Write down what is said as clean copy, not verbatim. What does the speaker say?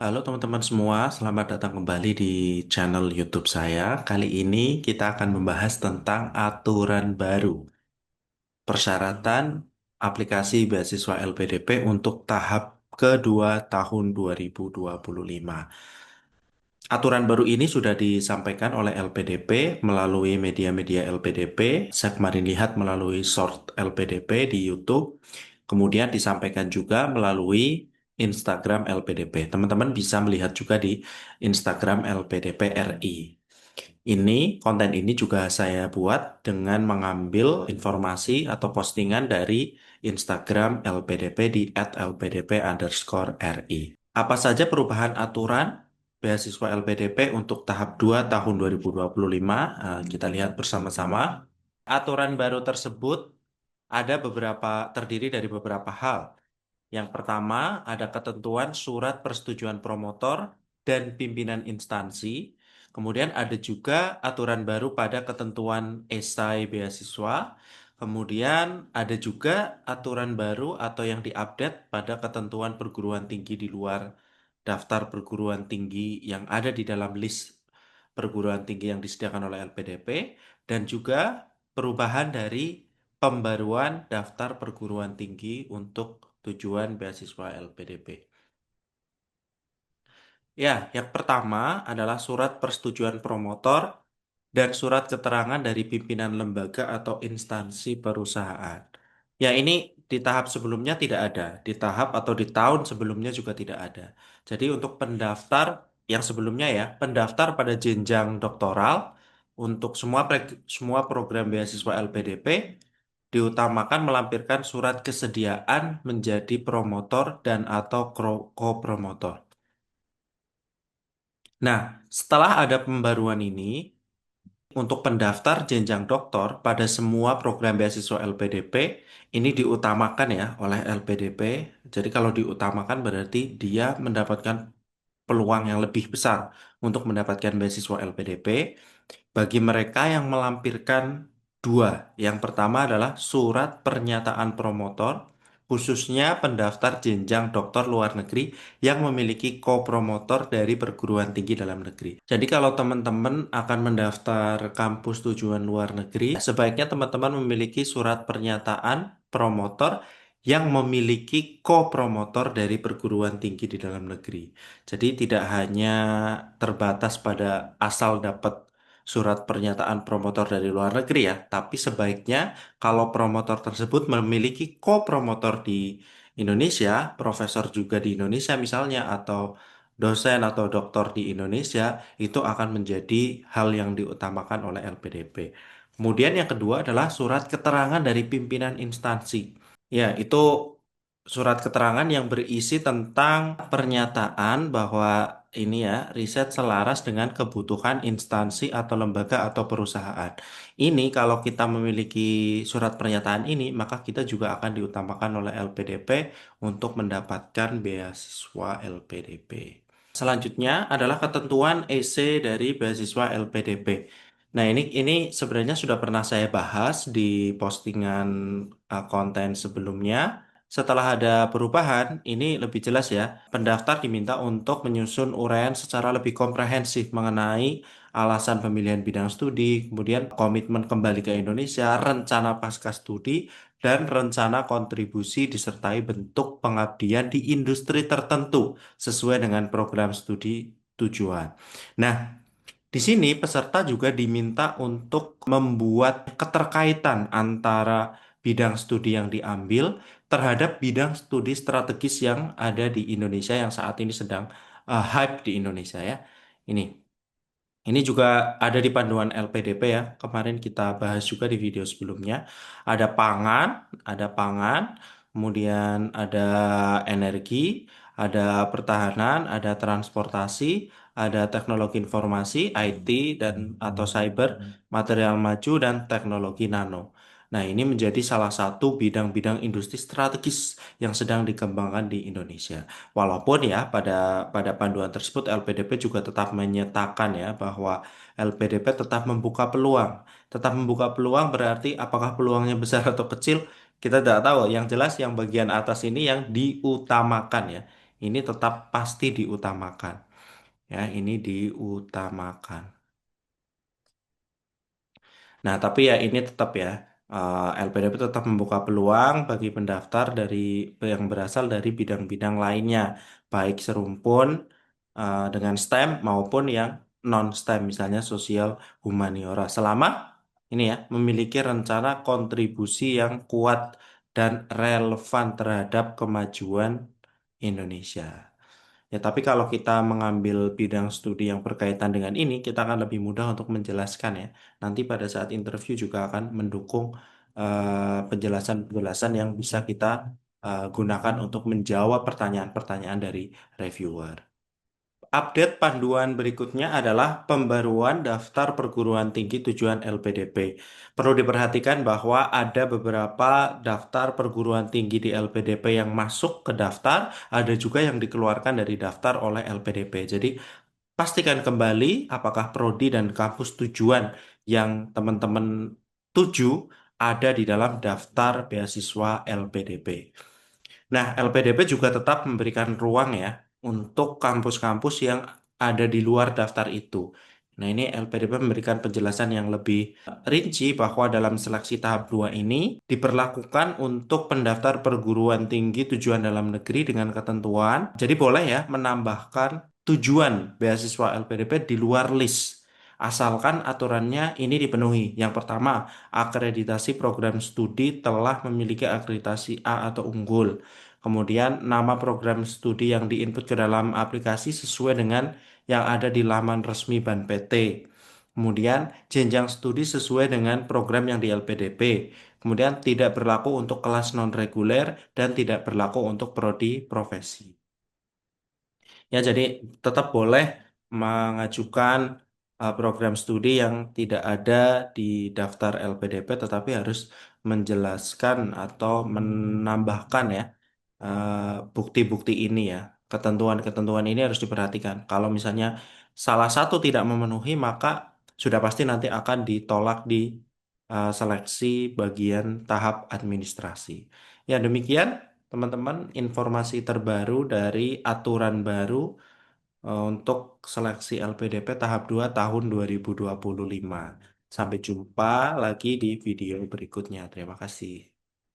Halo teman-teman semua, selamat datang kembali di channel YouTube saya. Kali ini kita akan membahas tentang aturan baru, persyaratan aplikasi beasiswa LPDP untuk tahap kedua tahun 2025. Aturan baru ini sudah disampaikan oleh LPDP melalui media-media LPDP. Saya kemarin lihat melalui short LPDP di YouTube. Kemudian disampaikan juga melalui Instagram LPDP. Teman-teman bisa melihat juga di Instagram LPDP RI. Konten ini juga saya buat dengan mengambil informasi atau postingan dari Instagram LPDP di @lpdp_ri. Apa saja perubahan aturan beasiswa LPDP untuk tahap 2 tahun 2025? Kita lihat bersama-sama. Aturan baru tersebut terdiri dari beberapa hal. Yang pertama, ada ketentuan surat persetujuan promotor dan pimpinan instansi. Kemudian ada juga aturan baru pada ketentuan esai beasiswa. Kemudian ada juga aturan baru atau yang diupdate pada ketentuan perguruan tinggi di luar daftar perguruan tinggi yang ada di dalam list perguruan tinggi yang disediakan oleh LPDP dan juga perubahan dari pembaruan daftar perguruan tinggi untuk tujuan beasiswa LPDP. Ya, yang pertama adalah surat persetujuan promotor dan surat keterangan dari pimpinan lembaga atau instansi perusahaan. Ya, ini di tahap sebelumnya tidak ada, di tahap atau di tahun sebelumnya juga tidak ada. Jadi untuk pendaftar yang sebelumnya ya, pendaftar pada jenjang doktoral untuk semua program beasiswa LPDP diutamakan melampirkan surat kesediaan menjadi promotor dan atau co-promotor. Nah, setelah ada pembaruan ini, untuk pendaftar jenjang doktor pada semua program beasiswa LPDP, ini diutamakan ya oleh LPDP. Jadi kalau diutamakan berarti dia mendapatkan peluang yang lebih besar untuk mendapatkan beasiswa LPDP bagi mereka yang melampirkan dua. Yang pertama adalah surat pernyataan promotor, khususnya pendaftar jenjang doktor luar negeri yang memiliki co-promotor dari perguruan tinggi dalam negeri. Jadi kalau teman-teman akan mendaftar kampus tujuan luar negeri, sebaiknya teman-teman memiliki surat pernyataan promotor yang memiliki co-promotor dari perguruan tinggi di dalam negeri. Jadi tidak hanya terbatas pada asal dapat surat pernyataan promotor dari luar negeri ya, tapi sebaiknya kalau promotor tersebut memiliki co-promotor di Indonesia, profesor juga di Indonesia misalnya, atau dosen atau doktor di Indonesia, itu akan menjadi hal yang diutamakan oleh LPDP. Kemudian yang kedua adalah surat keterangan dari pimpinan instansi. Ya, itu surat keterangan yang berisi tentang pernyataan bahwa ini ya, riset selaras dengan kebutuhan instansi atau lembaga atau perusahaan. Ini kalau kita memiliki surat pernyataan ini, maka kita juga akan diutamakan oleh LPDP untuk mendapatkan beasiswa LPDP. Selanjutnya adalah ketentuan EC dari beasiswa LPDP. Nah, ini sebenarnya sudah pernah saya bahas di postingan konten sebelumnya. Setelah ada perubahan, ini lebih jelas ya. Pendaftar diminta untuk menyusun uraian secara lebih komprehensif mengenai alasan pemilihan bidang studi, kemudian komitmen kembali ke Indonesia, rencana pasca studi, dan rencana kontribusi disertai bentuk pengabdian di industri tertentu sesuai dengan program studi tujuan. Nah, di sini peserta juga diminta untuk membuat keterkaitan antara bidang studi yang diambil terhadap bidang studi strategis yang ada di Indonesia yang saat ini sedang hype di Indonesia ya. Ini. Ini juga ada di panduan LPDP ya. Kemarin kita bahas juga di video sebelumnya. Ada pangan, kemudian ada energi, ada pertahanan, ada transportasi, ada teknologi informasi, IT dan atau cyber, material maju dan teknologi nano. Nah, ini menjadi salah satu bidang-bidang industri strategis yang sedang dikembangkan di Indonesia. Walaupun ya pada panduan tersebut LPDP juga tetap menyatakan ya bahwa LPDP tetap membuka peluang. Tetap membuka peluang berarti apakah peluangnya besar atau kecil kita tidak tahu. Yang jelas yang bagian atas ini yang diutamakan ya. ini tetap pasti diutamakan. Ya, ini diutamakan. Nah, tapi ya ini tetap ya, LPDP tetap membuka peluang bagi pendaftar dari yang berasal dari bidang-bidang lainnya, baik serumpun dengan STEM maupun yang non STEM, misalnya sosial humaniora, selama ini ya memiliki rencana kontribusi yang kuat dan relevan terhadap kemajuan Indonesia. Ya, tapi kalau kita mengambil bidang studi yang berkaitan dengan ini, kita akan lebih mudah untuk menjelaskan ya. Nanti pada saat interview juga akan mendukung penjelasan-penjelasan yang bisa kita gunakan untuk menjawab pertanyaan-pertanyaan dari reviewer. Update panduan berikutnya adalah pembaruan daftar perguruan tinggi tujuan LPDP. Perlu diperhatikan bahwa ada beberapa daftar perguruan tinggi di LPDP yang masuk ke daftar, ada juga yang dikeluarkan dari daftar oleh LPDP. Jadi, pastikan kembali apakah prodi dan kampus tujuan yang teman-teman tuju ada di dalam daftar beasiswa LPDP. Nah, LPDP juga tetap memberikan ruang ya untuk kampus-kampus yang ada di luar daftar itu. Nah, ini LPDP memberikan penjelasan yang lebih rinci bahwa dalam seleksi tahap 2 ini diperlakukan untuk pendaftar perguruan tinggi tujuan dalam negeri dengan ketentuan. Jadi boleh ya menambahkan tujuan beasiswa LPDP di luar list. Asalkan aturannya ini dipenuhi. Yang pertama, akreditasi program studi telah memiliki akreditasi A atau unggul. Kemudian nama program studi yang diinput ke dalam aplikasi sesuai dengan yang ada di laman resmi BAN PT. Kemudian jenjang studi sesuai dengan program yang di LPDP. Kemudian tidak berlaku untuk kelas non-reguler dan tidak berlaku untuk prodi profesi. Ya, jadi tetap boleh mengajukan program studi yang tidak ada di daftar LPDP, tetapi harus menjelaskan atau menambahkan ya bukti-bukti ini ya. Ketentuan-ketentuan ini harus diperhatikan. Kalau misalnya salah satu tidak memenuhi, maka sudah pasti nanti akan ditolak di seleksi bagian tahap administrasi. Ya, demikian teman-teman informasi terbaru dari aturan baru untuk seleksi LPDP tahap 2 tahun 2025. Sampai jumpa lagi di video berikutnya. Terima kasih.